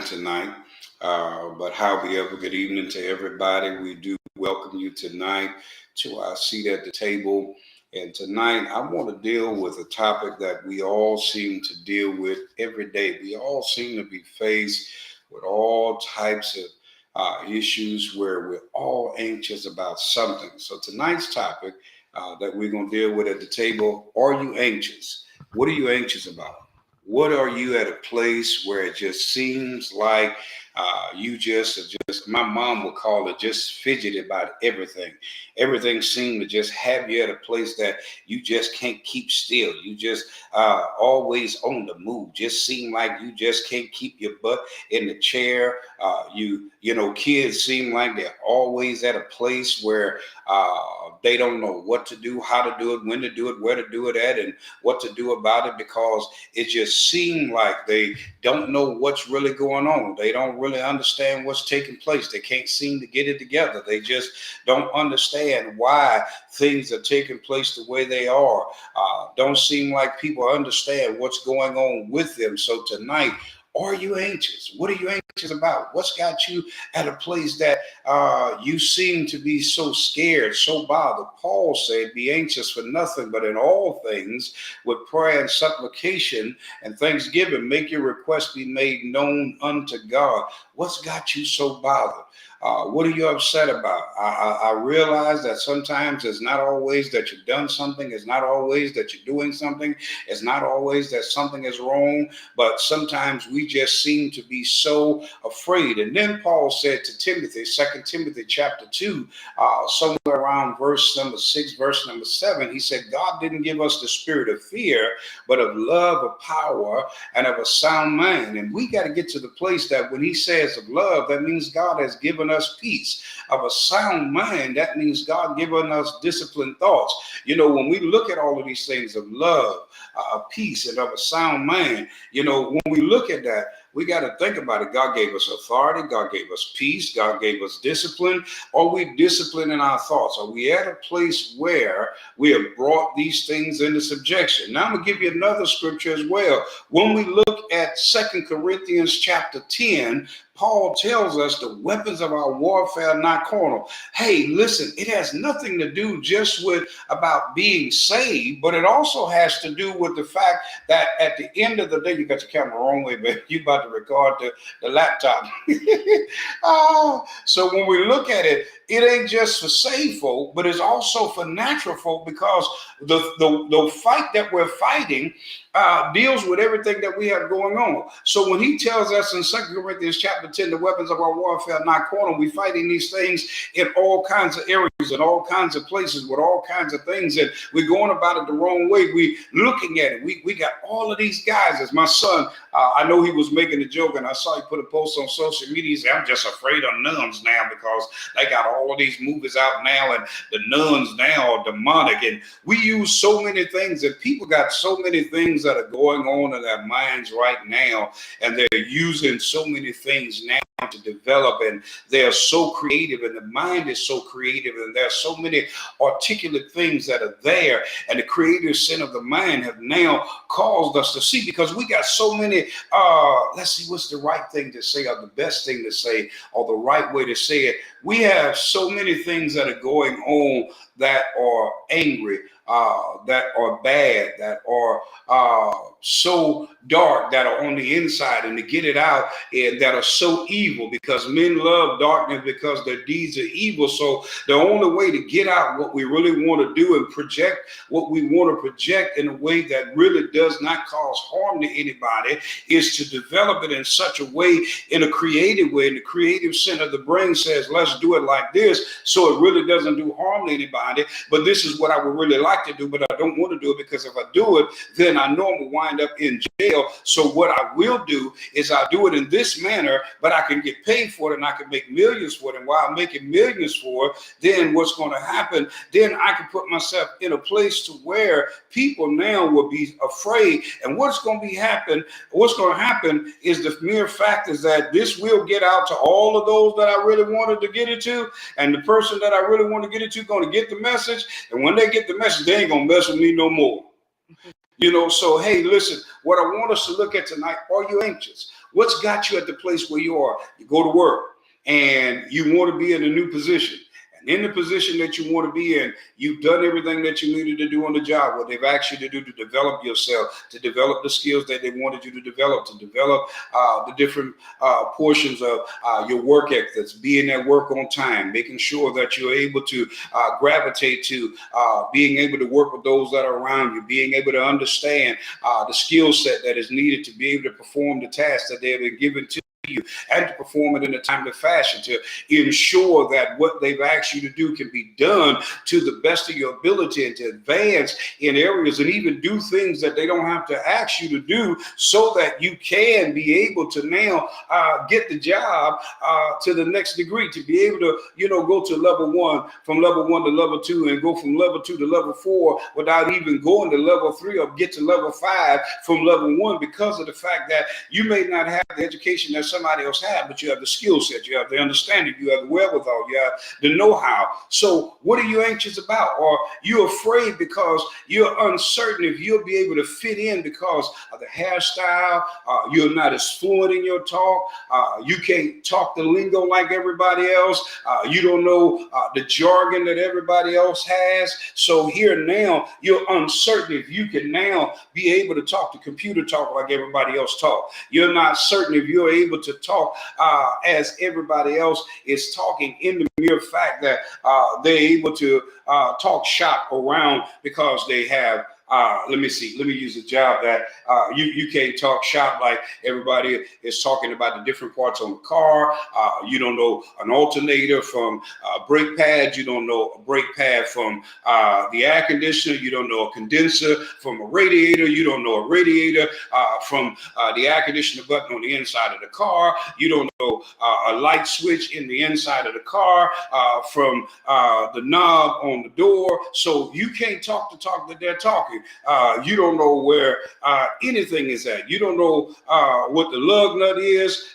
time tonight. But however, good evening to everybody. We do welcome you tonight to our seat at the table. And tonight, I want to deal with a topic that we all seem to deal with every day. We all seem to be faced with all types of issues where we're all anxious about something. So tonight's topic that we're going to deal with at the table, are you anxious? What are you anxious about? What are you at a place where it just seems like you just are just, my mom would call it just fidgety about everything. Everything seemed to just have you at a place that you just can't keep still. You just always on the move. Just seem like you just can't keep your butt in the chair. Kids seem like they're always at a place where they don't know what to do, how to do it, when to do it, where to do it at, and what to do about it, because it just seems like they don't know what's really going on. They don't really understand what's taking place. They can't seem to get it together. They just don't understand why things are taking place the way they are. Don't seem like people understand what's going on with them. So tonight, are you anxious? What are you anxious about? What's got you at a place that you seem to be so scared, so bothered? Paul said, be anxious for nothing, but in all things with prayer and supplication and thanksgiving, make your request be made known unto God. What's got you so bothered? What are you upset about? I realize that sometimes it's not always that you've done something. It's not always that you're doing something. It's not always that something is wrong. But sometimes we just seem to be so afraid. And then Paul said to Timothy, 2 Timothy chapter 2, somewhere around verse number 6, verse number 7, he said, God didn't give us the spirit of fear, but of love, of power, and of a sound mind. And we got to get to the place that when he says of love, that means God has given us peace. Of a sound mind, that means God given us disciplined thoughts. You know, when we look at all of these things of love, peace, and of a sound mind, when we look at that, we got to think about it. God gave us authority. God gave us peace. God gave us discipline. Are we disciplined in our thoughts? Are we at a place where we have brought these things into subjection? Now I'm going to give you another scripture as well. When we look at 2 Corinthians chapter 10, Paul tells us the weapons of our warfare are not carnal. Hey, listen, it has nothing to do just with about being saved, but it also has to do with the fact that at the end of the day, you got your camera wrong way, but you about to record the laptop. So when we look at it, it ain't just for saved folk, but it's also for natural folk, because the fight that we're fighting deals with everything that we have going on. So when he tells us in 2 Corinthians chapter 10, the weapons of our warfare are not carnal, we fighting these things in all kinds of areas, in all kinds of places, with all kinds of things, and we're going about it the wrong way. We looking at it. We got all of these guys. As my son, I know he was making a joke, and I saw he put a post on social media. He said, I'm just afraid of nuns now because they got all of these movies out now, and the nuns now are demonic. And we use so many things, and people got so many things that are going on in their minds right now, and they're using so many things now to develop, and they're so creative, and the mind is so creative, and there's so many articulate things that are there, and the creative sin of the mind have now caused us to see, because we got so many let's see, what's the right thing to say, or the best thing to say, or the right way to say it. We have so many things that are going on that are angry, that are bad, that are so dark, that are on the inside, and to get it out, and that are so evil, because men love darkness because their deeds are evil. So the only way to get out what we really want to do and project what we want to project in a way that really does not cause harm to anybody is to develop it in such a way, in a creative way. And the creative center of the brain says, let's do it like this, so it really doesn't do harm to anybody. But this is what I would really like to do, but I don't want to do it, because if I do it, then I know I'm going to wind up in jail. So what I will do is I do it in this manner, but I can get paid for it, and I can make millions for it. And while I'm making millions for it, then what's going to happen? Then I can put myself in a place to where people now will be afraid. And what's going to happen is the mere fact is that this will get out to all of those that I really wanted to get it to, and the person that I really want to get it to going to get the message. And when they get the message, they ain't going to mess with me no more. So, hey, listen, what I want us to look at tonight, are you anxious? What's got you at the place where you are? You go to work and you want to be in a new position. In the position that you want to be in, you've done everything that you needed to do on the job, what they've asked you to do to develop yourself, to develop the skills that they wanted you to develop the different portions of your work ethics, being at work on time, making sure that you're able to gravitate to being able to work with those that are around you, being able to understand the skill set that is needed to be able to perform the tasks that they have been given to you, and to perform it in a timely fashion, to ensure that what they've asked you to do can be done to the best of your ability, and to advance in areas and even do things that they don't have to ask you to do, so that you can be able to now get the job to the next degree, to be able to, go to level 1, from level 1 to level 2, and go from level 2 to level 4 without even going to level 3, or get to level 5 from level 1, because of the fact that you may not have the education that somebody else had, but you have the skill set, you have the understanding, you have the wherewithal, you have the know-how. So what are you anxious about? Or you're afraid because you're uncertain if you'll be able to fit in because of the hairstyle, you're not as fluent in your talk, you can't talk the lingo like everybody else, you don't know the jargon that everybody else has. So here now, you're uncertain if you can now be able to talk the computer talk like everybody else talk. You're not certain if you're able to talk as everybody else is talking, in the mere fact that they're able to talk shop around because they have let me use a job that you can't talk shop like everybody is talking about the different parts on the car. You don't know an alternator from brake pads. You don't know a brake pad from the air conditioner. You don't know a condenser from a radiator. You don't know a radiator from the air conditioner button on the inside of the car. You don't know a light switch in the inside of the car from the knob on the door. So you can't talk the talk that they're talking. You don't know where anything is at. You don't know what the lug nut is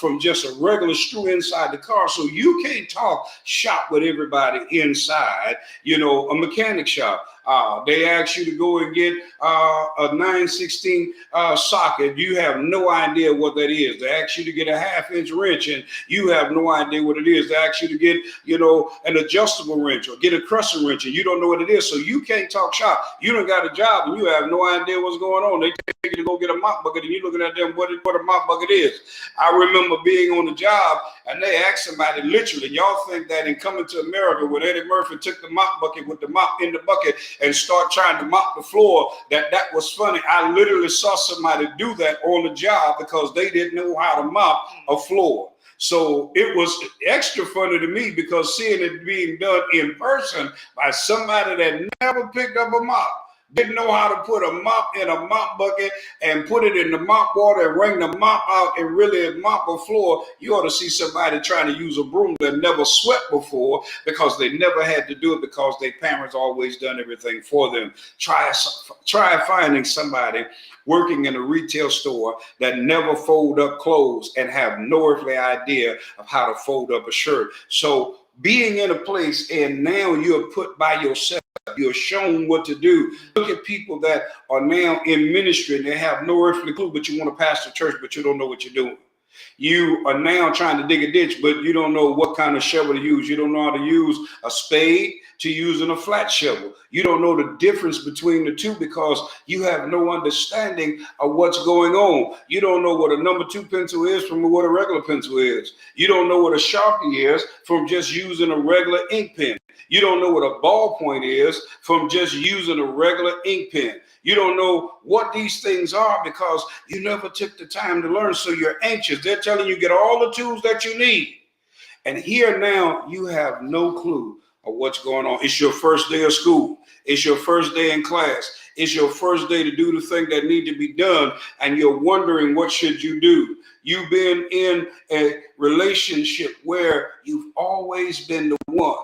from just a regular screw inside the car. So you can't talk shop with everybody inside, a mechanic shop. They ask you to go and get a 9/16 socket. You have no idea what that is. They ask you to get a 1/2-inch wrench, and you have no idea what it is. They ask you to get, an adjustable wrench or get a crescent wrench, and you don't know what it is. So you can't talk shop. You done got a job, and you have no idea what's going on. They take you to go get a mop bucket, and you're looking at them, what a mop bucket is. I remember being on the job, and they asked somebody literally, y'all think that in Coming to America, when Eddie Murphy took the mop bucket with the mop in the bucket and start trying to mop the floor, that was funny. I literally saw somebody do that on the job because they didn't know how to mop a floor. So it was extra funny to me because seeing it being done in person by somebody that never picked up a mop, didn't know how to put a mop in a mop bucket and put it in the mop water and wring the mop out and really mop a floor. You ought to see somebody trying to use a broom that never swept before because they never had to do it because their parents always done everything for them. Try finding somebody working in a retail store that never fold up clothes and have no earthly idea of how to fold up a shirt. So being in a place and now you're put by yourself, you're shown what to do. Look at people that are now in ministry and they have no earthly clue, but you want to pastor church, but you don't know what you're doing. You are now trying to dig a ditch, but you don't know what kind of shovel to use. You don't know how to use a spade to using a flat shovel. You don't know the difference between the two because you have no understanding of what's going on. You don't know what a number 2 pencil is from what a regular pencil is. You don't know what a Sharpie is from just using a regular ink pen. You don't know what a ballpoint is from just using a regular ink pen. You don't know what these things are because you never took the time to learn. So you're anxious. They're telling you get all the tools that you need. And here now you have no clue of what's going on. It's your first day of school. It's your first day in class. It's your first day to do the thing that need to be done. And you're wondering, what should you do? You've been in a relationship where you've always been the one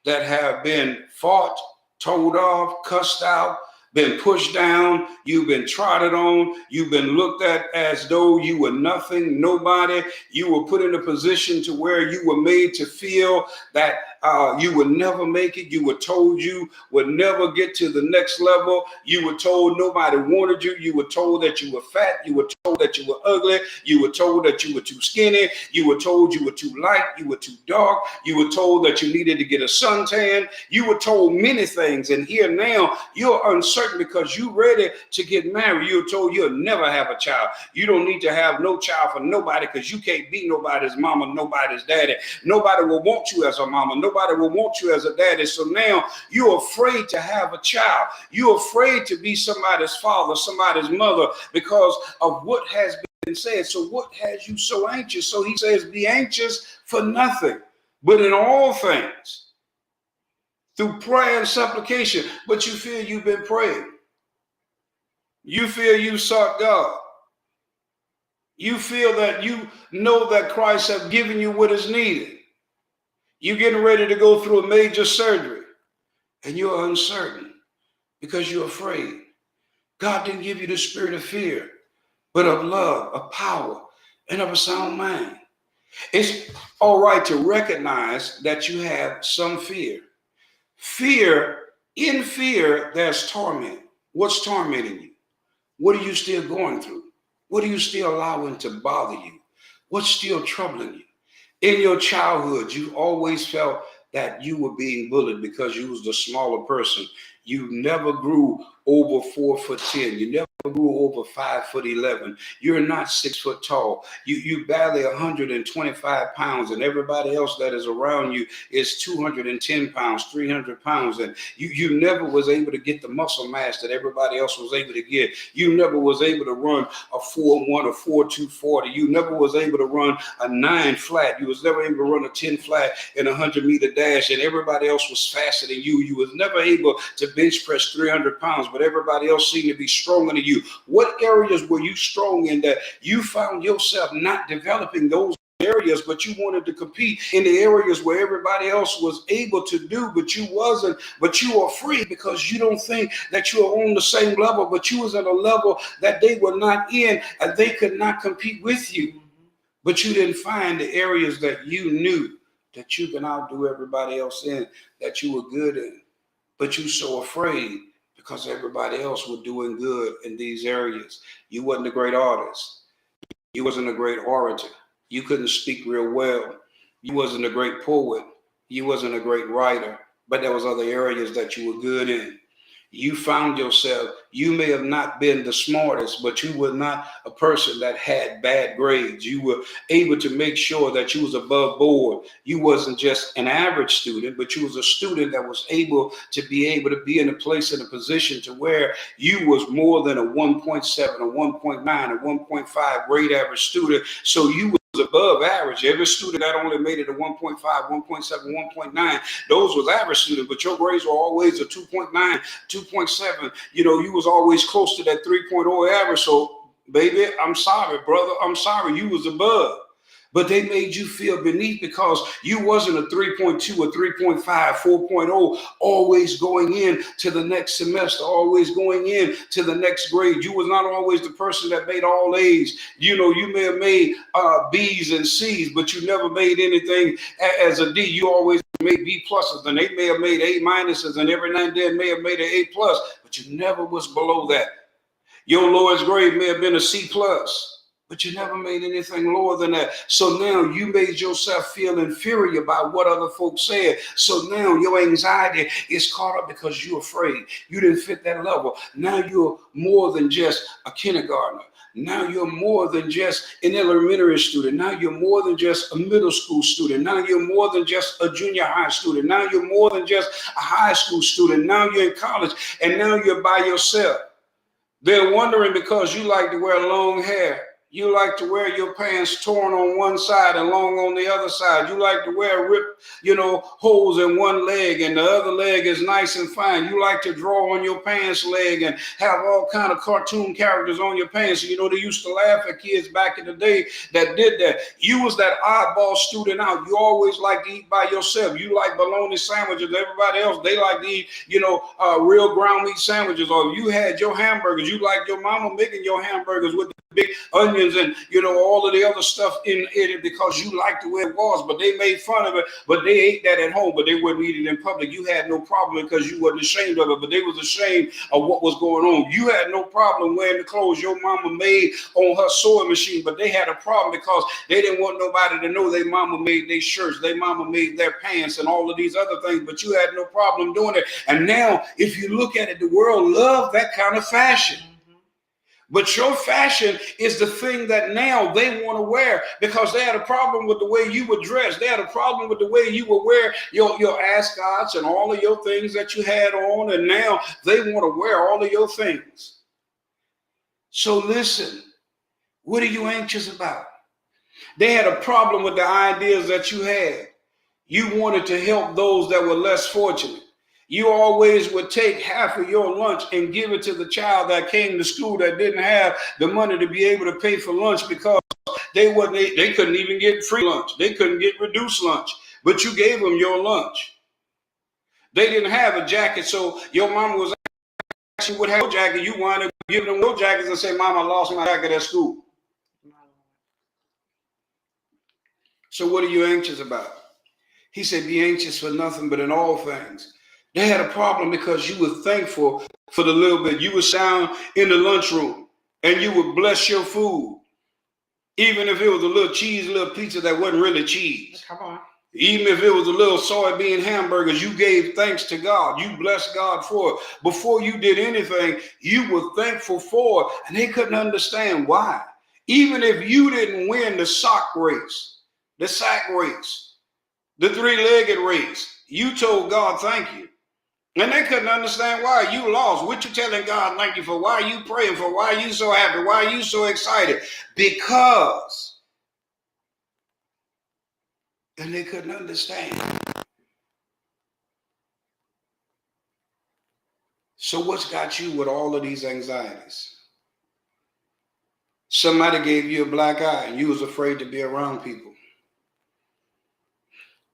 that have been fought, told off, cussed out, been pushed down, you've been trodden on, you've been looked at as though you were nothing, nobody. You were put in a position to where you were made to feel that you would never make it. You were told you would never get to the next level. You were told nobody wanted you. You were told that you were fat. You were told that you were ugly. You were told that you were too skinny. You were told you were too light. You were too dark. You were told that you needed to get a suntan. You were told many things. And here now, you're uncertain because you're ready to get married. You're told you'll never have a child. You don't need to have no child for nobody because you can't be nobody's mama, nobody's daddy. Nobody will want you as a mama. Nobody will want you as a daddy. So now you're afraid to have a child. You're afraid to be somebody's father, somebody's mother because of what has been said. So what has you so anxious? So he says, be anxious for nothing, but in all things, through prayer and supplication. But you feel you've been praying. You feel you sought God. You feel that you know that Christ has given you what is needed. You're getting ready to go through a major surgery and you're uncertain because you're afraid. God didn't give you the spirit of fear, but of love, of power, and of a sound mind. It's all right to recognize that you have some fear. In fear, there's torment. What's tormenting you? What are you still going through? What are you still allowing to bother you? What's still troubling you? In your childhood, you always felt that you were being bullied because you was the smaller person. You never grew over 4'10". You never grew over 5'11". You're not 6 foot tall. You barely 125 pounds, and everybody else that is around you is 210 pounds, 300 pounds, and you never was able to get the muscle mass that everybody else was able to get. You never was able to run a 4.1 or 4.2 40. You never was able to run a 9 flat. You was never able to run a 10 flat in a 100-meter dash, and everybody else was faster than you. You was never able to bench press 300 pounds, but everybody else seemed to be stronger than you. What areas were you strong in that you found yourself not developing those areas, but you wanted to compete in the areas where everybody else was able to do, but you wasn't, but you were free because you don't think that you were on the same level, but you was at a level that they were not in and they could not compete with you. But you didn't find the areas that you knew that you can outdo everybody else in, that you were good in. But you're so afraid because everybody else was doing good in these areas. You wasn't a great artist. You wasn't a great orator. You couldn't speak real well. You wasn't a great poet. You wasn't a great writer, but there was other areas that you were good in. You found yourself, you may have not been the smartest, but you were not a person that had bad grades. You were able to make sure that you was above board. You wasn't just an average student, but you was a student that was able to be in a place, in a position to where you was more than a 1.7, a 1.9, a 1.5 grade average student. So you was above average. Every student that only made it a 1.5, 1.7, 1.9, those was average students, but your grades were always a 2.9, 2.7. You was always close to that 3.0 average. So, baby, I'm sorry, brother. I'm sorry. You was above. But they made you feel beneath because you wasn't a 3.2 or 3.5, 4.0, always going in to the next semester, always going in to the next grade. You was not always the person that made all A's. You may have made B's and C's, but you never made anything as a D. You always made B pluses, and they may have made A minuses, and every now and then may have made an A plus, but you never was below that. Your lowest grade may have been a C plus, but you never made anything lower than that. So now you made yourself feel inferior by what other folks said. So now your anxiety is caught up because you're afraid. You didn't fit that level. Now you're more than just a kindergartner. Now you're more than just an elementary student. Now you're more than just a middle school student. Now you're more than just a junior high student. Now you're more than just a high school student. Now you're in college, and now you're by yourself. They're wondering because you like to wear long hair. You like to wear your pants torn on one side and long on the other side. You like to wear ripped, holes in one leg and the other leg is nice and fine. You like to draw on your pants leg and have all kind of cartoon characters on your pants. They used to laugh at kids back in the day that did that. You was that oddball student out. You always like to eat by yourself. You like bologna sandwiches. Everybody else, they like to eat, real ground meat sandwiches. Or you had your hamburgers. You like your mama making your hamburgers with the big onions and, all of the other stuff in it because you liked the way it was, but they made fun of it, but they ate that at home, but they wouldn't eat it in public. You had no problem because you wasn't ashamed of it, but they was ashamed of what was going on. You had no problem wearing the clothes your mama made on her sewing machine, but they had a problem because they didn't want nobody to know their mama made their shirts, their mama made their pants and all of these other things, but you had no problem doing it. And now, if you look at it, the world loves that kind of fashion. But your fashion is the thing that now they want to wear because they had a problem with the way you were dressed. They had a problem with the way you would wear your ascots and all of your things that you had on. And now they want to wear all of your things. So listen, what are you anxious about? They had a problem with the ideas that you had. You wanted to help those that were less fortunate. You always would take half of your lunch and give it to the child that came to school that didn't have the money to be able to pay for lunch because they couldn't even get free lunch. They couldn't get reduced lunch, but you gave them your lunch. They didn't have a jacket, so your mama was actually would have a jacket. You wound up giving them your jackets and say, "Mama, I lost my jacket at school." So what are you anxious about? He said, be anxious for nothing, but in all things. They had a problem because you were thankful for the little bit. You would sound in the lunchroom and you would bless your food. Even if it was a little cheese, little pizza that wasn't really cheese. Come on. Even if it was a little soybean hamburgers, you gave thanks to God. You blessed God for it. Before you did anything, you were thankful for it. And they couldn't understand why. Even if you didn't win the sack race, the three-legged race, you told God thank you. And they couldn't understand why you lost. What you telling God thank you for? Why are you praying for? Why are you so happy? Why are you so excited? Because. And they couldn't understand. So what's got you with all of these anxieties? Somebody gave you a black eye and you was afraid to be around people.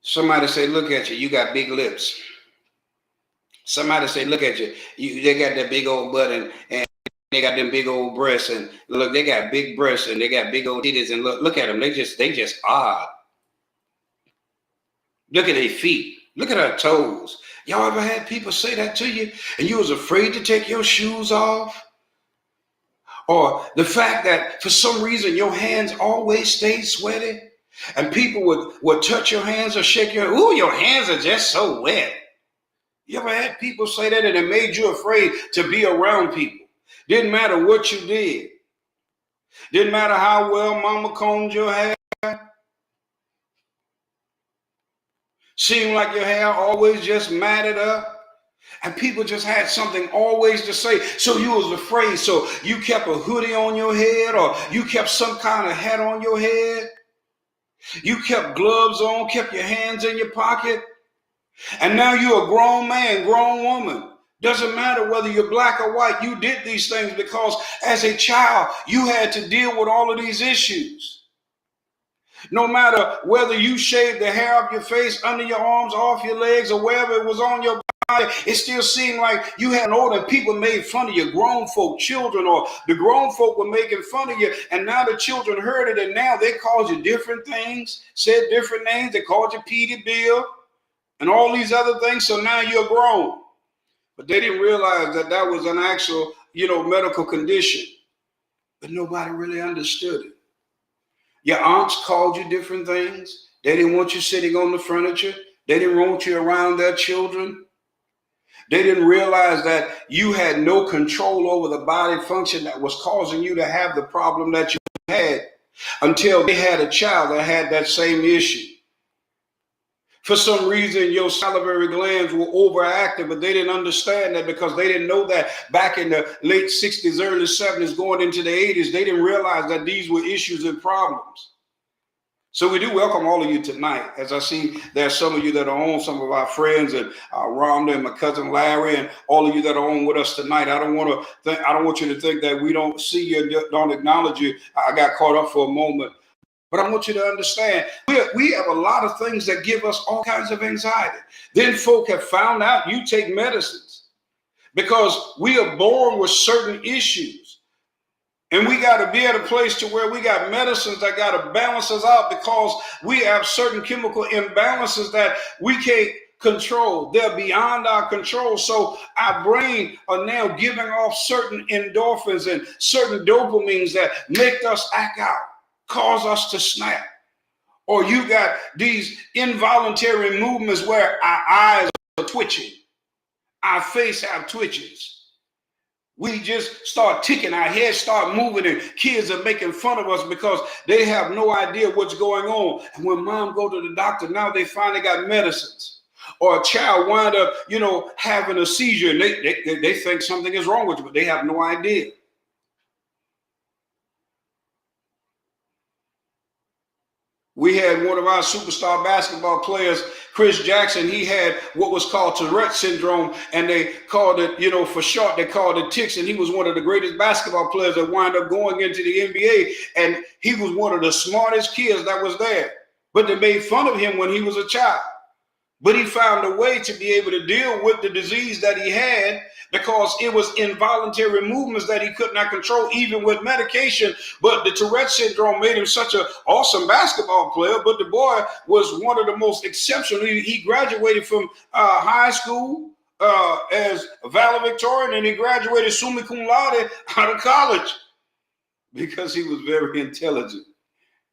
Somebody say, look at you, you got big lips. Somebody say, look at you, they got that big old butt and they got them big old breasts and look, they got big breasts and they got big old titties and look at them, they just odd. Look at their feet, look at her toes. Y'all ever had people say that to you and you was afraid to take your shoes off? Or the fact that for some reason your hands always stayed sweaty and people would touch your hands or shake your, ooh, your hands are just so wet. You ever had people say that and it made you afraid to be around people? Didn't matter what you did. Didn't matter how well mama combed your hair. Seemed like your hair always just matted up. And people just had something always to say. So you was afraid. So you kept a hoodie on your head or you kept some kind of hat on your head. You kept gloves on, kept your hands in your pocket. And now you're a grown man, grown woman. Doesn't matter whether you're black or white. You did these things because as a child, you had to deal with all of these issues. No matter whether you shaved the hair off your face, under your arms, off your legs, or wherever it was on your body, it still seemed like you had an order. People made fun of you, grown folk, children, or the grown folk were making fun of you. And now the children heard it, and now they called you different things, said different names. They called you Petey Bill and all these other things. So now you're grown. But they didn't realize that that was an actual, medical condition. But nobody really understood it. Your aunts called you different things. They didn't want you sitting on the furniture. They didn't want you around their children. They didn't realize that you had no control over the body function that was causing you to have the problem that you had until they had a child that had that same issue. For some reason, your salivary glands were overactive, but they didn't understand that because they didn't know that back in the late 60s, early 70s, going into the 80s, they didn't realize that these were issues and problems. So we do welcome all of you tonight. As I see there are some of you that are on, some of our friends and Rhonda and my cousin Larry and all of you that are on with us tonight. I don't want you to think that we don't see you and don't acknowledge you. I got caught up for a moment. But I want you to understand, we have a lot of things that give us all kinds of anxiety. Then folk have found out you take medicines because we are born with certain issues. And we got to be at a place to where we got medicines that got to balance us out, because we have certain chemical imbalances that we can't control. They're beyond our control. So our brain are now giving off certain endorphins and certain dopamines that make us act out, cause us to snap. Or you got these involuntary movements where our eyes are twitching, our face have twitches. We just start ticking, our heads start moving, and kids are making fun of us because they have no idea what's going on. And when mom go to the doctor, now they finally got medicines. Or a child wind up, having a seizure, and they think something is wrong with you, but they have no idea. We had one of our superstar basketball players, Chris Jackson. He had what was called Tourette syndrome, and they called it, for short, they called it tics. And he was one of the greatest basketball players that wound up going into the NBA. And he was one of the smartest kids that was there. But they made fun of him when he was a child. But he found a way to be able to deal with the disease that he had, because it was involuntary movements that he could not control, even with medication. But the Tourette syndrome made him such an awesome basketball player. But the boy was one of the most exceptional. He graduated from high school as valedictorian, and he graduated summa cum laude out of college because he was very intelligent.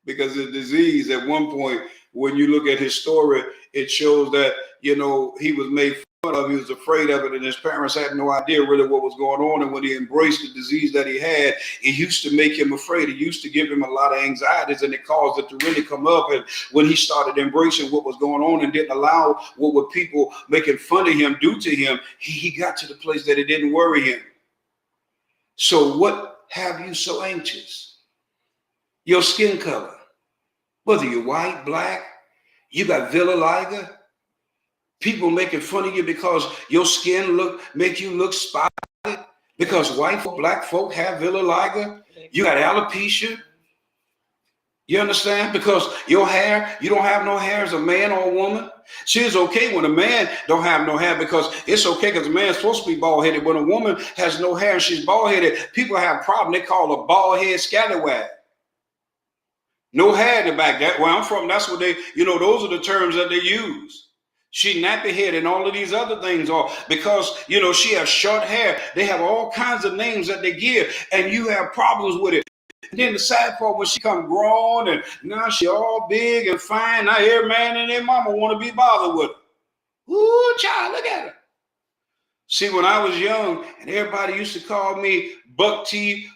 Because the disease, at one point, when you look at his story, it shows that, he was made fun of, he was afraid of it, and his parents had no idea really what was going on. And when he embraced the disease that he had, it used to make him afraid. It used to give him a lot of anxieties, and it caused it to really come up. And when he started embracing what was going on and didn't allow what were people making fun of him do to him, he got to the place that it didn't worry him. So what have you so anxious? Your skin color, whether you're white, black, you got vitiligo, people making fun of you because your skin make you look spotted, because white folk, black folk have vitiligo. You got alopecia. You understand? Because your hair, you don't have no hair as a man or a woman. See, it's okay when a man don't have no hair, because it's okay because a man's supposed to be bald-headed. When a woman has no hair and she's bald-headed, people have a problem. They call a bald head scallywag. No hair in the back. That where I'm from, that's what they, those are the terms that they use. She nappy head and all of these other things are because, she has short hair. They have all kinds of names that they give, and you have problems with it. And then the sad part, when she come grown and now she all big and fine, now every man and their mama want to be bothered with her. Ooh, child, look at her. See, when I was young, and everybody used to call me buck teeth,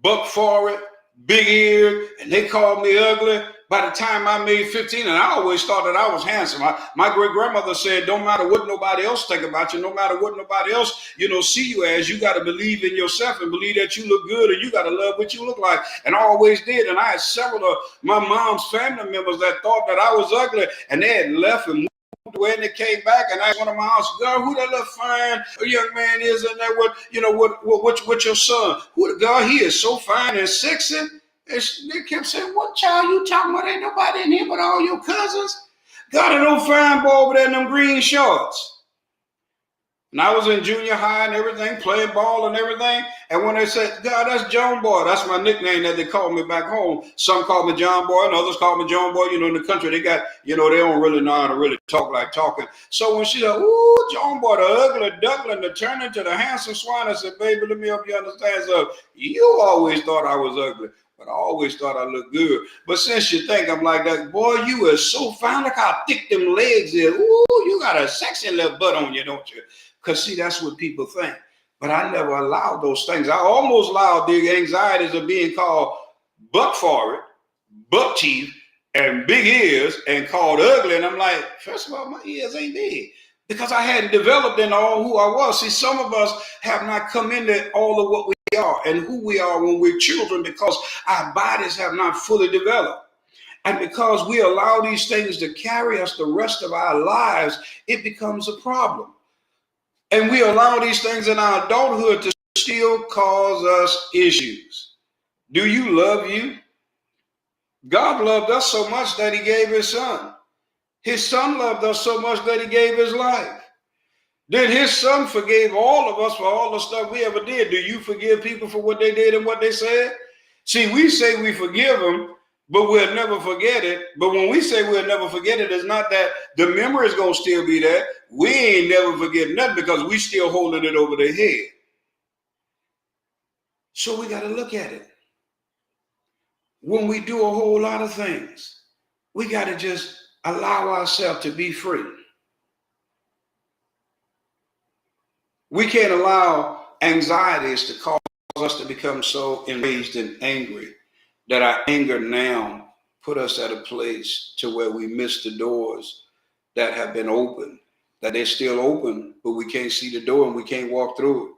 buck forehead, big eared, and they called me ugly. By the time I made 15, and I always thought that I was handsome. My great grandmother said, don't matter what nobody else think about you, no matter what nobody else, see you as, you got to believe in yourself and believe that you look good, and you got to love what you look like. And I always did. And I had several of my mom's family members that thought that I was ugly, and they had left and moved away, and they came back, and I asked one of my house, girl, who that little fine young man is in there with, what your son? Who the girl? He is so fine and sexy. And they kept saying, what child you talking about? Ain't nobody in here but all your cousins. Got an old fine boy over there in them green shorts. And I was in junior high and everything, playing ball and everything. And when they said, God, that's John Boy. That's my nickname that they called me back home. Some call me John Boy and others call me John Boy. In the country, they got, they don't really know how to really talk like talking. So when she said, ooh, John Boy, the ugly duckling, the turn into the handsome swine, I said, baby, let me help you understand something. You always thought I was ugly, but I always thought I looked good. But since you think I'm like that, boy, you are so fine. Look how thick them legs is. Ooh, you got a sexy little butt on you, don't you? Because, see, that's what people think. But I never allowed those things. I almost allowed the anxieties of being called buck forehead, buck teeth, and big ears, and called ugly. And I'm like, first of all, my ears ain't big. Because I hadn't developed into all who I was. See, some of us have not come into all of what we are and who we are when we're children, because our bodies have not fully developed. And because we allow these things to carry us the rest of our lives, it becomes a problem. And we allow these things in our adulthood to still cause us issues. Do you love you? God loved us so much that he gave his son. His son loved us so much that he gave his life. Then his son forgave all of us for all the stuff we ever did. Do you forgive people for what they did and what they said? See, we say we forgive them, but we'll never forget it. But when we say we'll never forget it, it's not that the memory is going to still be there. We ain't never forget nothing because we still holding it over their head. So we got to look at it. When we do a whole lot of things, we got to just allow ourselves to be free. We can't allow anxieties to cause us to become so enraged and angry that our anger now put us at a place to where we miss the doors that have been open, that they're still open, but we can't see the door and we can't walk through it.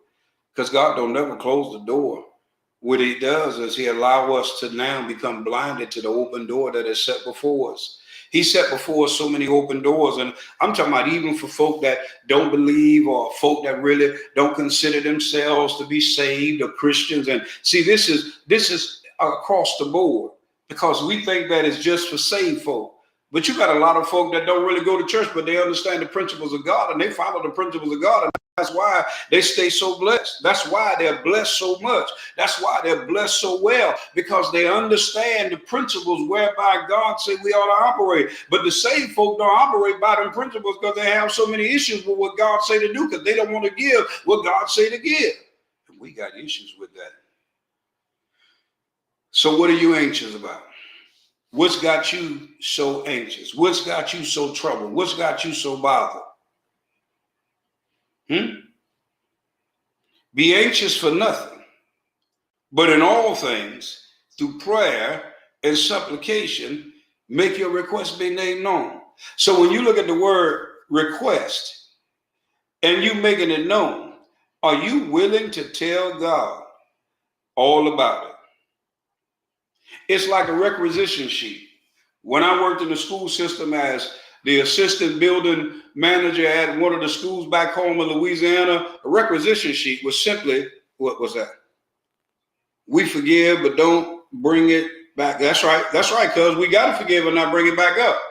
Because God don't never close the door. What he does is he allow us to now become blinded to the open door that is set before us. He set before us so many open doors. And I'm talking about even for folk that don't believe or folk that really don't consider themselves to be saved or Christians. And see, this is across the board because we think that it's just for saved folk. But you got a lot of folk that don't really go to church, but they understand the principles of God and they follow the principles of God. And that's why they stay so blessed. That's why they're blessed so much. That's why they're blessed so well, because they understand the principles whereby God said we ought to operate. But the saved folk don't operate by them principles because they have so many issues with what God say to do because they don't want to give what God say to give. And we got issues with that. So what are you anxious about? What's got you so anxious? What's got you so troubled? What's got you so bothered? Be anxious for nothing, but in all things, through prayer and supplication, make your request be made known. So when you look at the word request and you making it known, are you willing to tell God all about it? It's like a requisition sheet. When I worked in the school system as the assistant building manager at one of the schools back home in Louisiana, a requisition sheet was simply, what was that? We forgive, but don't bring it back. That's right, because we got to forgive and not bring it back up.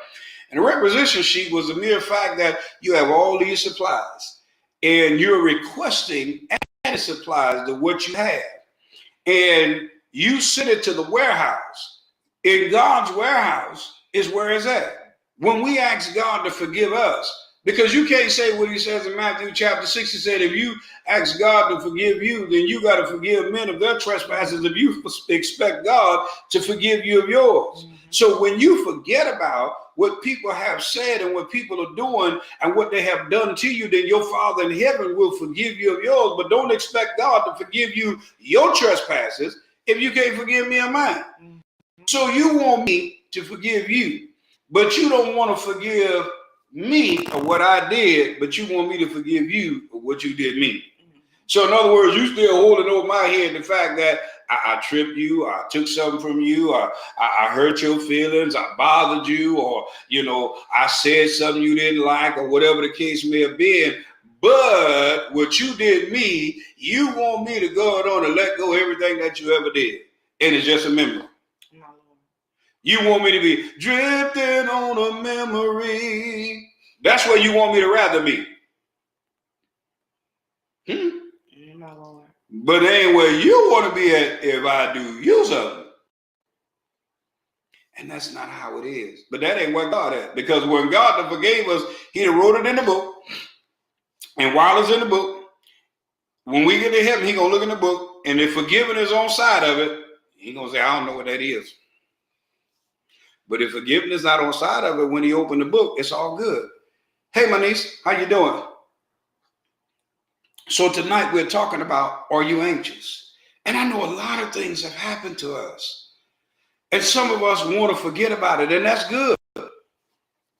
And a requisition sheet was the mere fact that you have all these supplies and you're requesting added supplies to what you have. And you send it to the warehouse. In God's warehouse is where it's at. When we ask God to forgive us, because you can't say what he says in Matthew chapter 6, he said, if you ask God to forgive you, then you got to forgive men of their trespasses if you expect God to forgive you of yours. Mm-hmm. So when you forget about what people have said and what people are doing and what they have done to you, then your Father in heaven will forgive you of yours. But don't expect God to forgive you your trespasses if you can't forgive me of mine. Mm-hmm. So you want me to forgive you, but you don't want to forgive me of what I did, but you want me to forgive you of what you did me. So in other words, you still holding over my head the fact that I tripped you, I took something from you, I hurt your feelings, I bothered you, or, I said something you didn't like, or whatever the case may have been. But what you did me, you want me to go on and let go of everything that you ever did. And it's just a memory. You want me to be drifting on a memory. That's where you want me to rather be. My Lord. But it ain't where you want to be at if I do you something. And that's not how it is. But that ain't where God at. Because when God forgave us, he wrote it in the book. And while it's in the book, when we get to heaven, he going to look in the book. And if forgiving is on side of it, he going to say, I don't know what that is. But if forgiveness is not on side of it, when he opened the book, it's all good. Hey, my niece, how you doing? So tonight we're talking about, are you anxious? And I know a lot of things have happened to us. And some of us want to forget about it, and that's good.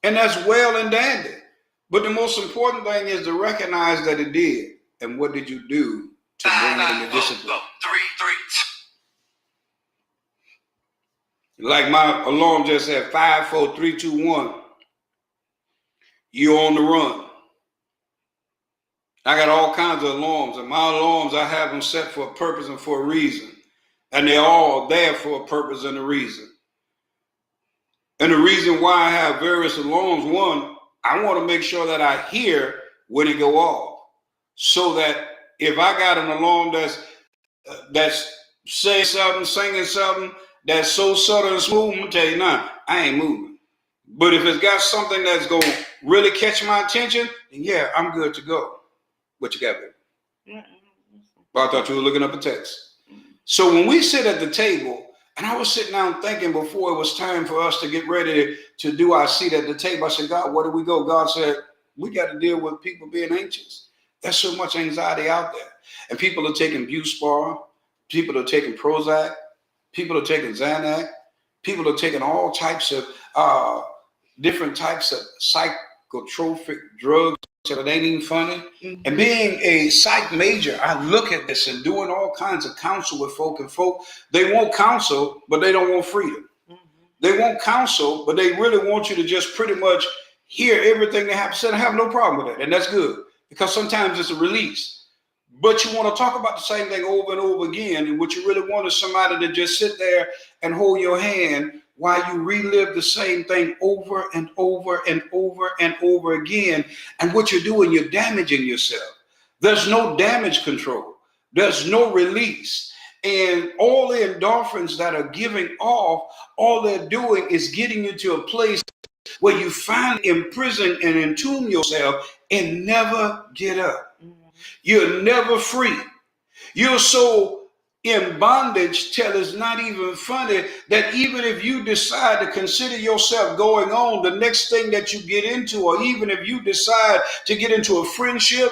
And that's well and dandy. But the most important thing is to recognize that it did. And what did you do to bring it into discipline? 3-3. Like my alarm just said, 5, 4, 3, 2, 1. You're on the run. I got all kinds of alarms, and my alarms, I have them set for a purpose and for a reason. And they're all there for a purpose and a reason. And the reason why I have various alarms, one, I want to make sure that I hear when it go off. So that if I got an alarm that's saying something, singing something that's so subtle and smooth, I'm gonna tell you now, I ain't moving. But if it's got something that's gonna really catch my attention, then yeah, I'm good to go. What you got, baby? Well, I thought you were looking up a text. So when we sit at the table, and I was sitting down thinking before it was time for us to get ready to do our seat at the table, I said, God, where do we go? God said, we got to deal with people being anxious. There's so much anxiety out there. And people are taking Buspar, people are taking Prozac, people are taking Xanax, people are taking all types of different types of psychotropic drugs that ain't even funny. Mm-hmm. And being a psych major, I look at this and doing all kinds of counsel with folk, and folk, they want counsel, but they don't want freedom. Mm-hmm. They want counsel, but they really want you to just pretty much hear everything they have to say and have no problem with it. And that's good, because sometimes it's a release. But you want to talk about the same thing over and over again. And what you really want is somebody to just sit there and hold your hand while you relive the same thing over and over and over and over again. And what you're doing, you're damaging yourself. There's no damage control. There's no release. And all the endorphins that are giving off, all they're doing is getting you to a place where you finally imprison and entomb yourself and never get up. You're never free. You're so in bondage till it's not even funny that even if you decide to consider yourself going on, the next thing that you get into, or even if you decide to get into a friendship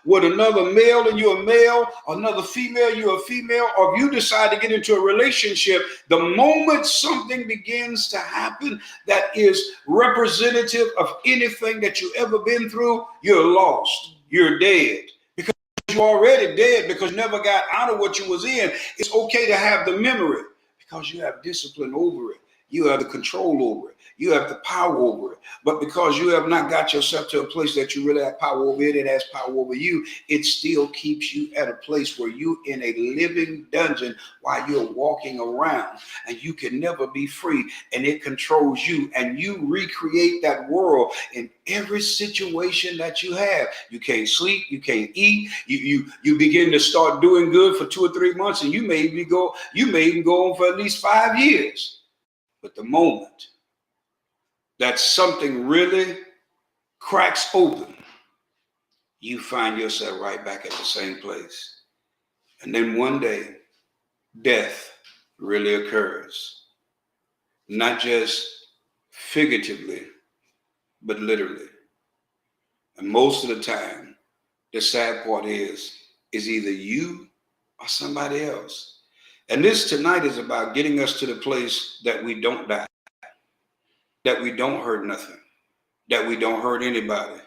with another male and you're a male, another female, you're a female, or if you decide to get into a relationship, the moment something begins to happen that is representative of anything that you've ever been through, you're lost. You're dead. You're already dead because you never got out of what you was in. It's okay to have the memory because you have discipline over it. You have the control over it. You have the power over it. But because you have not got yourself to a place that you really have power over it, it has power over you, it still keeps you at a place where you're in a living dungeon while you're walking around, and you can never be free, and it controls you, and you recreate that world in every situation that you have. You can't sleep, you can't eat, you begin to start doing good for 2 or 3 months, and you may even go on for at least 5 years. But the moment that something really cracks open, you find yourself right back at the same place. And then one day, death really occurs. Not just figuratively, but literally. And most of the time, the sad part is either you or somebody else. And this tonight is about getting us to the place that we don't die, that we don't hurt nothing, that we don't hurt anybody.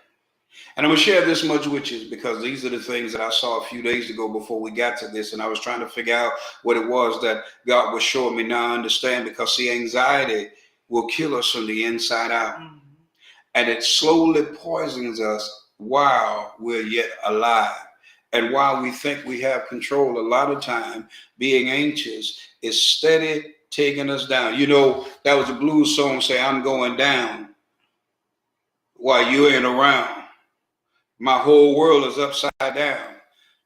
And I'm going to share this much with you because these are the things that I saw a few days ago before we got to this. And I was trying to figure out what it was that God was showing me. Now I understand, because see, anxiety will kill us from the inside out. Mm-hmm. And it slowly poisons us while we're yet alive. And while we think we have control, a lot of time being anxious is steady taking us down. You know, that was a blues song, say, I'm going down while you ain't around. My whole world is upside down.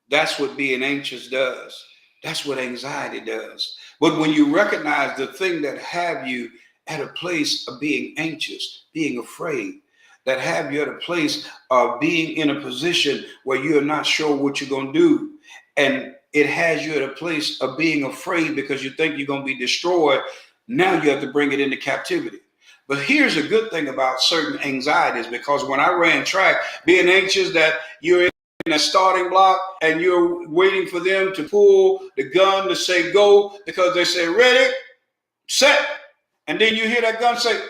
That's what being anxious does. That's what anxiety does. But when you recognize the thing that have you at a place of being anxious, being afraid, that have you at a place of being in a position where you're not sure what you're going to do, and it has you at a place of being afraid because you think you're going to be destroyed, now you have to bring it into captivity. But here's a good thing about certain anxieties, because when I ran track, being anxious that you're in a starting block and you're waiting for them to pull the gun to say go, because they say ready, set, and then you hear that gun say,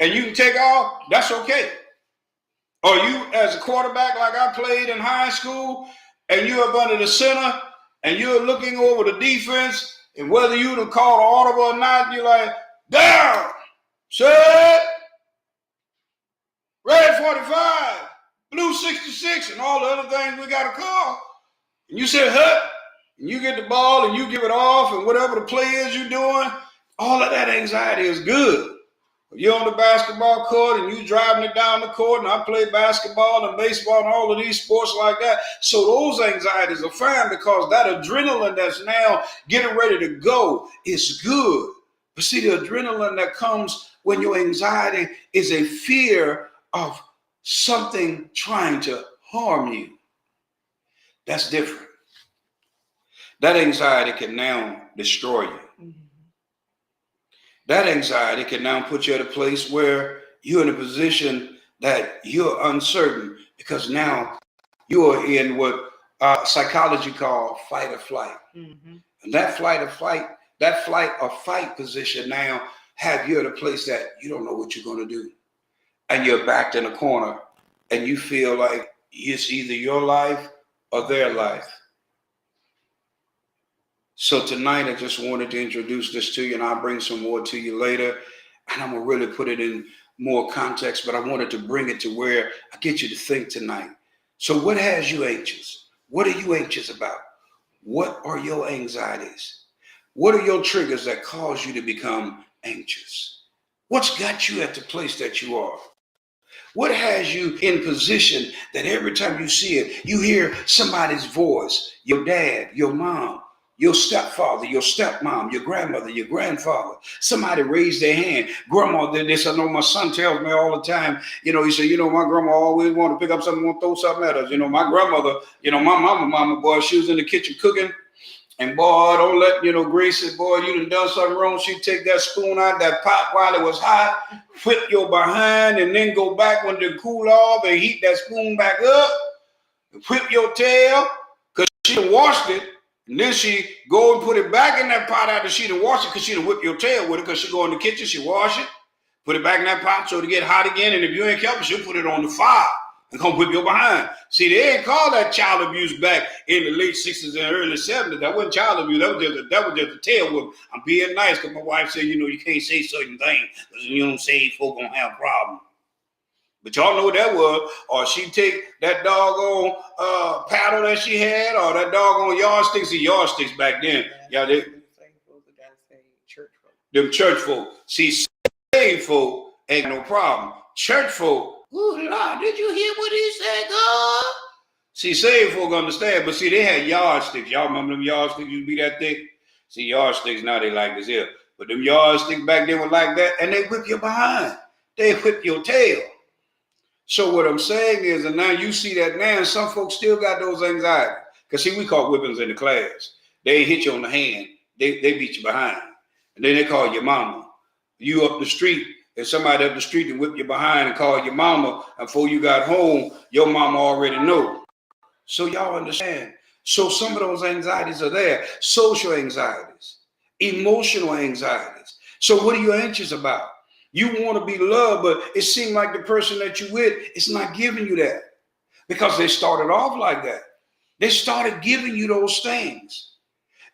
and you can take off, that's okay. Or you as a quarterback, like I played in high school, and you're up under the center and you're looking over the defense, and whether you'd have called an audible or not, you're like, down, set, red 45, blue 66, and all the other things we got to call. And you say, hut, and you get the ball and you give it off, and whatever the play is you're doing, all of that anxiety is good. You're on the basketball court and you driving it down the court, and I play basketball and baseball and all of these sports like that. So those anxieties are fine because that adrenaline that's now getting ready to go is good. But see, the adrenaline that comes when your anxiety is a fear of something trying to harm you, that's different. That anxiety can now destroy you. Mm-hmm. That anxiety can now put you at a place where you're in a position that you're uncertain because now you're in what psychology call fight or flight. Mm-hmm. And that flight or fight position now have you at a place that you don't know what you're going to do. And you're backed in a corner and you feel like it's either your life or their life. So tonight, I just wanted to introduce this to you, and I'll bring some more to you later. And I'm going to really put it in more context, but I wanted to bring it to where I get you to think tonight. So what has you anxious? What are you anxious about? What are your anxieties? What are your triggers that cause you to become anxious? What's got you at the place that you are? What has you in position that every time you see it, you hear somebody's voice, your dad, your mom, your stepfather, your stepmom, your grandmother, your grandfather. Somebody raised their hand. Grandma did this. I know my son tells me all the time, he said, my grandma always wanted to pick up something, want to throw something at us. My grandmother, my mama, boy, she was in the kitchen cooking. And boy, don't let, Grace said, boy, you done something wrong. She'd take that spoon out that pot while it was hot, whip your behind, and then go back when it cool off and heat that spoon back up, and whip your tail, because she done washed it. And then she go and put it back in that pot after she done washed it, because she done whip your tail with it, because she go in the kitchen, she wash it, put it back in that pot so to get hot again. And if you ain't careful, she'll put it on the fire and come whip your behind. See, they ain't call that child abuse back in the late 60s and early 70s. That wasn't child abuse. That was just a tail whip. I'm being nice because my wife said, you can't say certain things because you don't say folk gonna have problems. But y'all know what that was. Or she take that doggone paddle that she had, or that doggone yardsticks. See, yardsticks back then. Yeah, them church folk. See, saved folk ain't no problem. Church folk, ooh, Lord, did you hear what he said, God? See, saved folk understand, but see, they had yardsticks. Y'all remember them yardsticks used to be that thick? See, yardsticks now they like this here. But them yardsticks back then were like that, and they whip your behind. They whip your tail. So what I'm saying is, and now you see that now, some folks still got those anxieties. Because see, we call whippings in the class. They ain't hit you on the hand. They beat you behind. And then they call your mama. You up the street, and somebody up the street and whip you behind and call your mama. And before you got home, your mama already know. So y'all understand. So some of those anxieties are there. Social anxieties, emotional anxieties. So what are you anxious about? You want to be loved, but it seems like the person that you with is not giving you that, because they started off like that. They started giving you those things.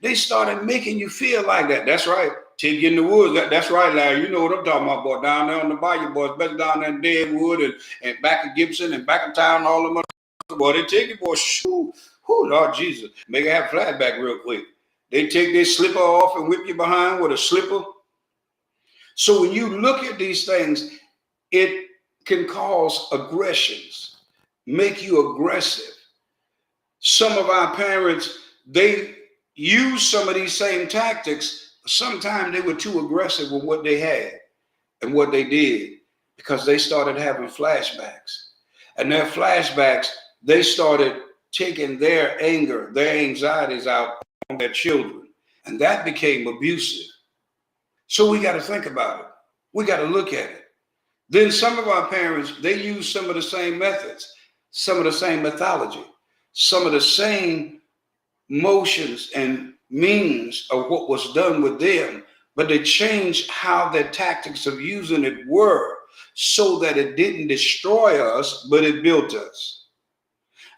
They started making you feel like that. That's right. Take you in the woods. That's right, Larry. You know what I'm talking about, boy. Down there on the bayou, boys. Better down there in Deadwood and back in Gibson and back in town and all them other boy. They take you, boy. Shoo. Oh, Lord Jesus. Make it have a flashback real quick. They take their slipper off and whip you behind with a slipper. So when you look at these things, it can cause aggressions, make you aggressive. Some of our parents, they use some of these same tactics. Sometimes they were too aggressive with what they had and what they did, because they started having flashbacks. And their flashbacks, they started taking their anger, their anxieties out on their children. And that became abusive. So we got to think about it. We got to look at it. Then some of our parents, they use some of the same methods, some of the same mythology, some of the same motions and means of what was done with them, but they changed how their tactics of using it were, so that it didn't destroy us, but it built us.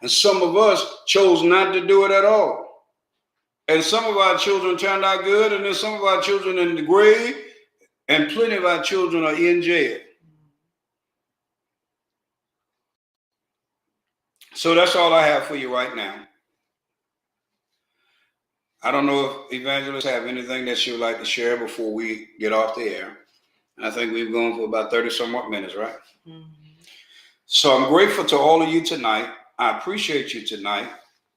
And some of us chose not to do it at all. And some of our children turned out good, and then some of our children in the grave, and plenty of our children are in jail. So that's all I have for you right now. I don't know if Evangelist have anything that she would like to share before we get off the air. I think we've gone for about 30 some more minutes, right? So I'm grateful to all of you tonight. I appreciate you tonight.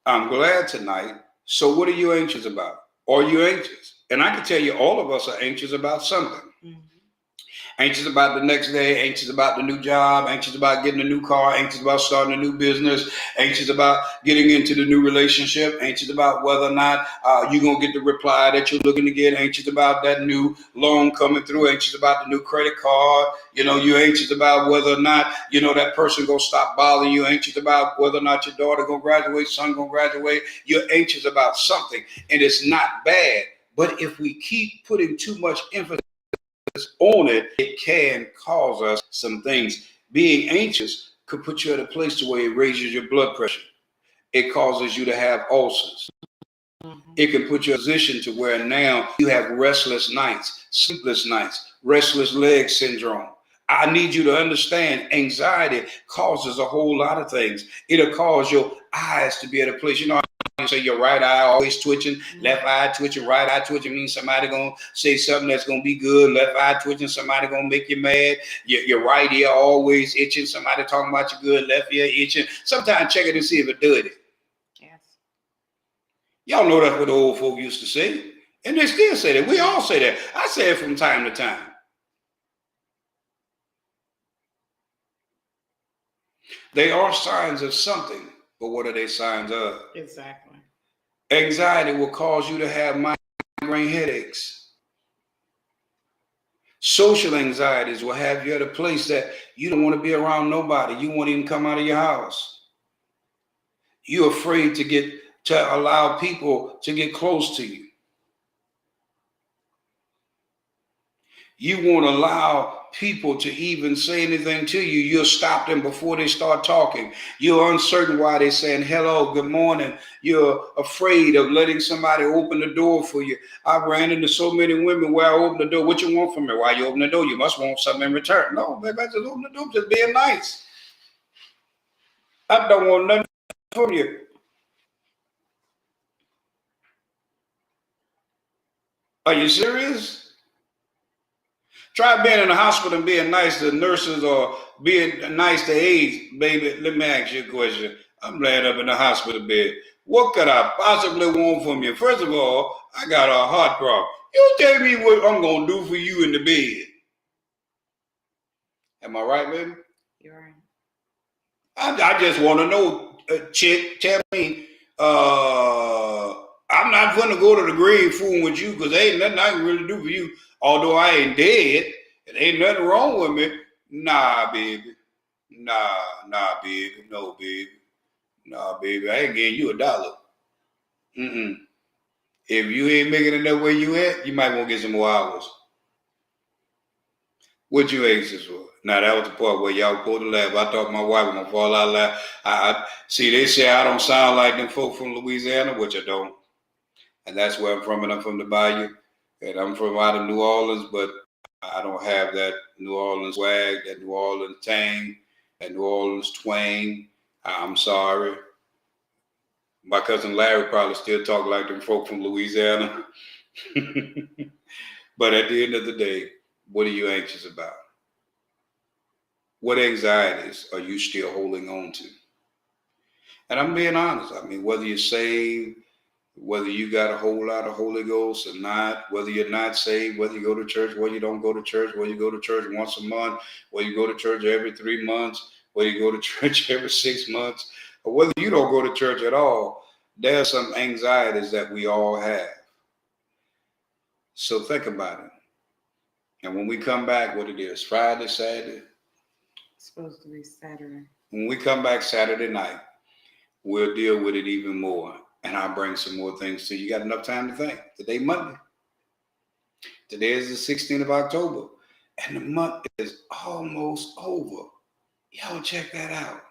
I'm glad tonight. So what are you anxious about? Are you anxious? And I can tell you all of us are anxious about something. Anxious about the next day, anxious about the new job, anxious about getting a new car, anxious about starting a new business, anxious about getting into the new relationship, anxious about whether or not you're going to get the reply that you're looking to get, anxious about that new loan coming through, anxious about the new credit card. You're anxious about whether or not, that person going to stop bothering you, anxious about whether or not your daughter going to graduate, son going to graduate. You're anxious about something, and it's not bad. But if we keep putting too much emphasis on it, it can cause us some things. Being anxious could put you at a place to where it raises your blood pressure. It causes you to have ulcers. It can put you in a position to where now you have restless nights, sleepless nights, restless leg syndrome. I need you to understand anxiety causes a whole lot of things. It'll cause your eyes to be at a place, say your right eye always twitching, left eye twitching, right eye twitching means somebody gonna say something that's gonna be good. Left eye twitching, somebody gonna make you mad. Your right ear always itching, somebody talking about you good. Left ear itching. Sometimes check it and see if it does it. Yes. Y'all know that's what the old folk used to say, and they still say that. We all say that. I say it from time to time. They are signs of something, but what are they signs of? Exactly. Anxiety will cause you to have migraine headaches. Social anxieties will have you at a place that you don't want to be around nobody. You won't even come out of your house. You're afraid to allow people to get close to you. You won't allow people to even say anything to you. You'll stop them before they start talking. You're uncertain why they're saying hello, good morning. You're afraid of letting somebody open the door for you. I ran into so many women where I opened the door. What you want from me? Why you open the door? You must want something in return. No, baby, I just open the door, just being nice. I don't want nothing from you. Are you serious? Try being in the hospital and being nice to nurses or being nice to aides, baby. Let me ask you a question. I'm laying up in the hospital bed. What could I possibly want from you? First of all, I got a heart problem. You tell me what I'm going to do for you in the bed. Am I right, baby? You're right. I just want to know, chick, tell me, I'm not going to go to the grave fooling with you because there ain't nothing I can really do for you. Although I ain't dead, it ain't nothing wrong with me. Nah, baby. Nah, baby. No, baby. Nah, baby. I ain't getting you $1. If you ain't making enough where you at, you might want to get some more hours. What you anxious for? Now, that was the part where y'all pulled the laugh. I thought my wife was going to fall out laughing. See, they say I don't sound like them folk from Louisiana, which I don't. And that's where I'm from, and I'm from the Bayou. And I'm from out of New Orleans, but I don't have that New Orleans swag, that New Orleans tang, that New Orleans twang. I'm sorry. My cousin Larry probably still talk like them folk from Louisiana. But at the end of the day, what are you anxious about? What anxieties are you still holding on to? And I'm being honest. I mean, whether you're saved, whether you got a whole lot of Holy Ghost or not, whether you're not saved, whether you go to church, whether you don't go to church, whether you go to church once a month, whether you go to church every 3 months, whether you go to church every 6 months, or whether you don't go to church at all, there are some anxieties that we all have. So think about it. And when we come back, what it is, Friday, Saturday? It's supposed to be Saturday. When we come back Saturday night, we'll deal with it even more. And I'll bring some more things to you. You got enough time to think. Today, Monday. Today is the 16th of October. And the month is almost over. Y'all check that out.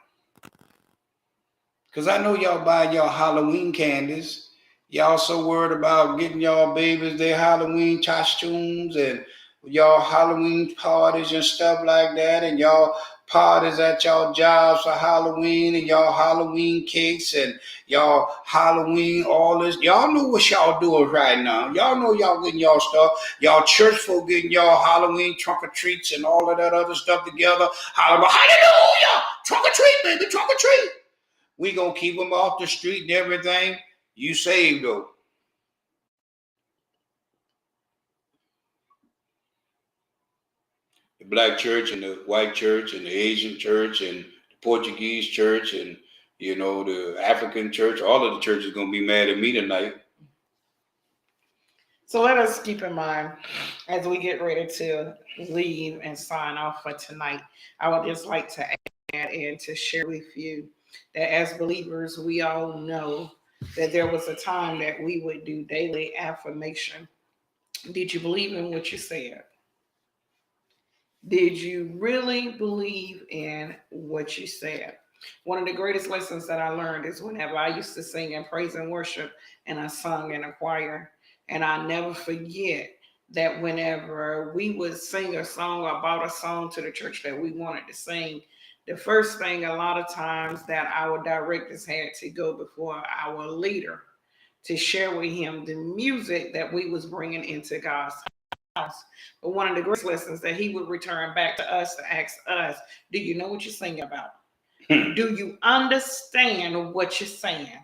Because I know y'all buy y'all Halloween candies. Y'all so worried about getting y'all babies their Halloween costumes and y'all Halloween parties and stuff like that, and y'all parties at y'all jobs for Halloween, and y'all Halloween cakes and y'all Halloween all this. Y'all know what y'all doing right now. Y'all know y'all getting y'all stuff. Y'all church folk getting y'all Halloween trunk or treats and all of that other stuff together. Hallelujah! Trunk or treat, baby, trunk or treat. We gonna keep them off the street and everything. You saved though. The black church and the white church and the Asian church and the Portuguese church and the African church, all of the churches gonna be mad at me tonight. So let us keep in mind as we get ready to leave and sign off for tonight. I would just like to add and to share with you that as believers, we all know that there was a time that we would do daily affirmation. Did you believe in what you said? Did you really believe in what you said? One of the greatest lessons that I learned is whenever I used to sing in praise and worship and I sung in a choir. And I never forget that whenever we would sing a song or brought a song to the church that we wanted to sing, the first thing a lot of times that our directors had to go before our leader to share with him the music that we was bringing into God's house. But one of the greatest lessons that he would return back to us to ask us, do you know what you're singing about? Do you understand what you're saying?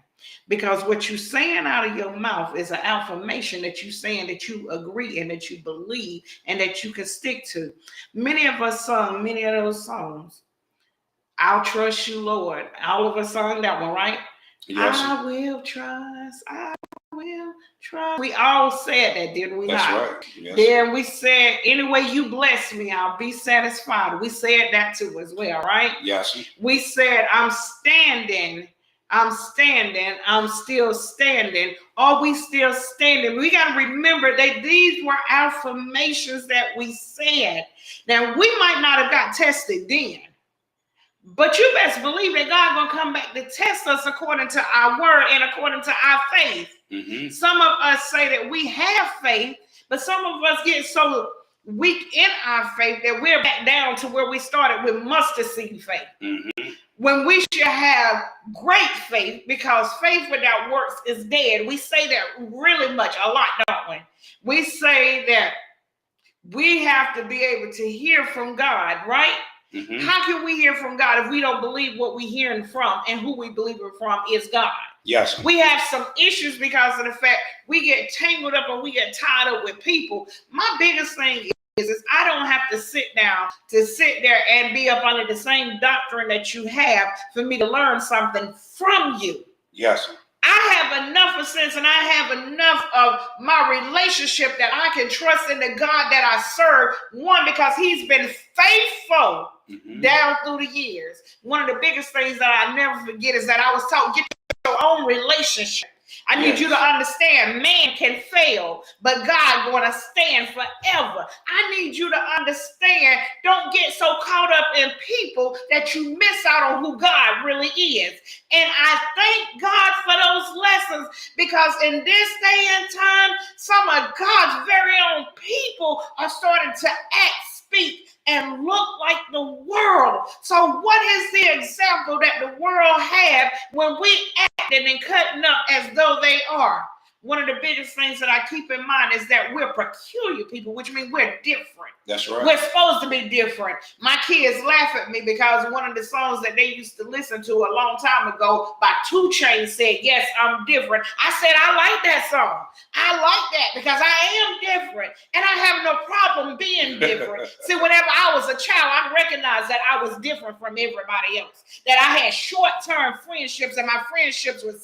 Because what you're saying out of your mouth is an affirmation that you're saying that you agree and that you believe and that you can stick to. Many of us sung many of those songs. I'll trust you, Lord. All of us sung that one, right? Yes. I will trust. I will trust. We all said that, didn't we? That's not? Right. Yes. Then we said, anyway, you bless me, I'll be satisfied. We said that too as well, right? Yes. We said, I'm standing. I'm still standing. Are we still standing? We got to remember that these were affirmations that we said. Now, we might not have got tested then, but you best believe that God gonna come back to test us according to our word and according to our faith. Mm-hmm. Some of us say that we have faith, but some of us get so weak in our faith that we're back down to where we started with mustard seed faith. Mm-hmm. When we should have great faith, because faith without works is dead. We say that really much, a lot, don't we? We say that we have to be able to hear from God, right? Mm-hmm. How can we hear from God if we don't believe what we're hearing from, and who we believe it from is God? Yes. We have some issues because of the fact we get tangled up and we get tied up with people. My biggest thing is I don't have to sit there and be up under the same doctrine that you have for me to learn something from you. Yes. I have enough of sense and I have enough of my relationship that I can trust in the God that I serve. One, because he's been faithful down through the years. One of the biggest things that I never forget is that I was taught, get your own relationship. I need you to understand, man can fail, but God going to stand forever. I need you to understand, don't get so caught up in people that you miss out on who God really is. And I thank God for those lessons, because in this day and time, some of God's very own people are starting to act, speak, and look like the world. So what is the example that the world have when we acting and cutting up as though they are? One of the biggest things that I keep in mind is that we're peculiar people, which means we're different. That's right. We're supposed to be different. My kids laugh at me because one of the songs that they used to listen to a long time ago by 2 Chainz said, yes, I'm different. I said, I like that song. I like that because I am different and I have no problem being different. See, whenever I was a child, I recognized that I was different from everybody else, that I had short-term friendships and my friendships were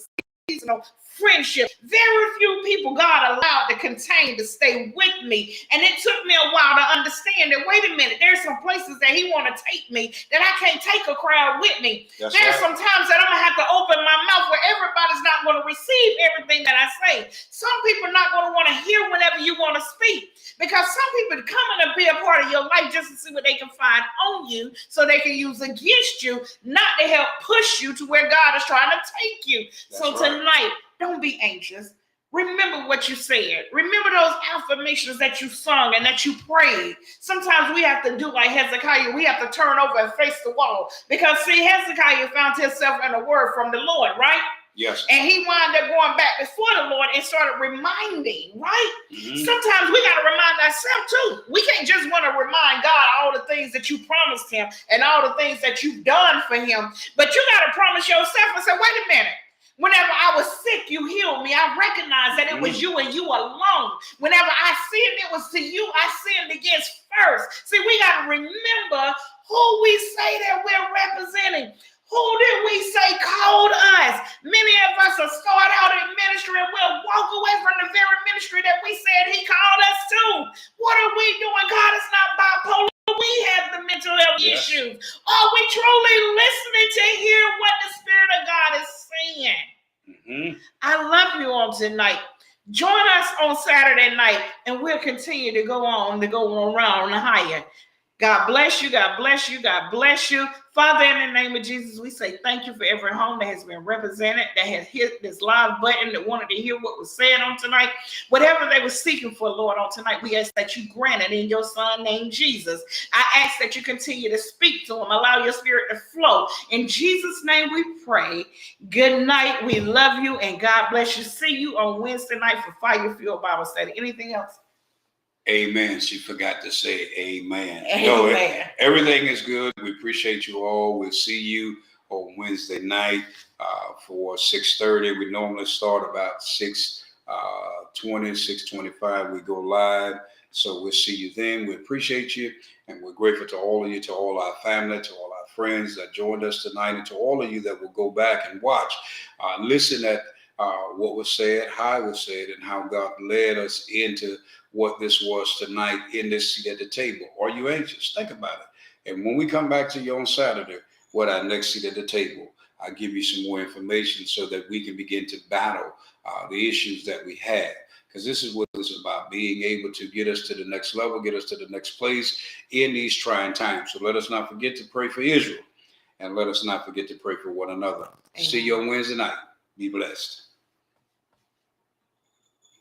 seasonal friendship. Very few people God allowed to contain to stay with me. And it took me a while to understand that, wait a minute, there's some places that he want to take me that I can't take a crowd with me. There's some times that I'm going to have to open my mouth where everybody's not going to receive everything that I say. Some people are not going to want to hear whenever you want to speak, because some people are coming to be a part of your life just to see what they can find on you so they can use against you, not to help push you to where God is trying to take you. Tonight, don't be anxious. Remember what you said. Remember those affirmations that you sung and that you prayed. Sometimes we have to do like Hezekiah. We have to turn over and face the wall. Because, see, Hezekiah found himself in a word from the Lord, right? Yes. And he wound up going back before the Lord and started reminding, right? Sometimes we got to remind ourselves too. We can't just want to remind God all the things that you promised him and all the things that you've done for him. But you got to promise yourself and say, wait a minute. Whenever I was sick, you healed me. I recognized that it was you and you alone. Whenever I sinned, it was to you I sinned against first. See, we got to remember who we say that we're representing. Who did we say called us? Many of us will start out in ministry and we'll walk away from the very ministry that we said he called us to. What are we doing? God is not bipolar. We have the mental health issues. Are we truly listening to hear what the Spirit of God is saying? I love you all tonight. Join us on Saturday night and we'll continue to go around the higher. God bless you. God bless you. God bless you. Father, in the name of Jesus, we say thank you for every home that has been represented, that has hit this live button, that wanted to hear what was said on tonight. Whatever they were seeking for, Lord, on tonight, we ask that you grant it in your Son named Jesus. I ask that you continue to speak to them, allow your Spirit to flow. In Jesus' name we pray. Good night. We love you, and God bless you. See you on Wednesday night for Fire Fuel Bible Study. Anything else? Amen. She forgot to say amen. Amen. No, everything is good. We appreciate you all. We'll see you on Wednesday night for 6:30. We normally start about 6:20, 6:25. We go live. So we'll see you then. We appreciate you. And we're grateful to all of you, to all our family, to all our friends that joined us tonight, and to all of you that will go back and watch. Listen at what was said, how it was said, and how God led us into what this was tonight in this seat at the table. Are you anxious? Think about it. And when we come back to you on Saturday, what our next seat at the table, I'll give you some more information so that we can begin to battle the issues that we have. Because this is what it's about, being able to get us to the next level, get us to the next place in these trying times. So let us not forget to pray for Israel, and let us not forget to pray for one another. Amen. See you on Wednesday night. Be blessed.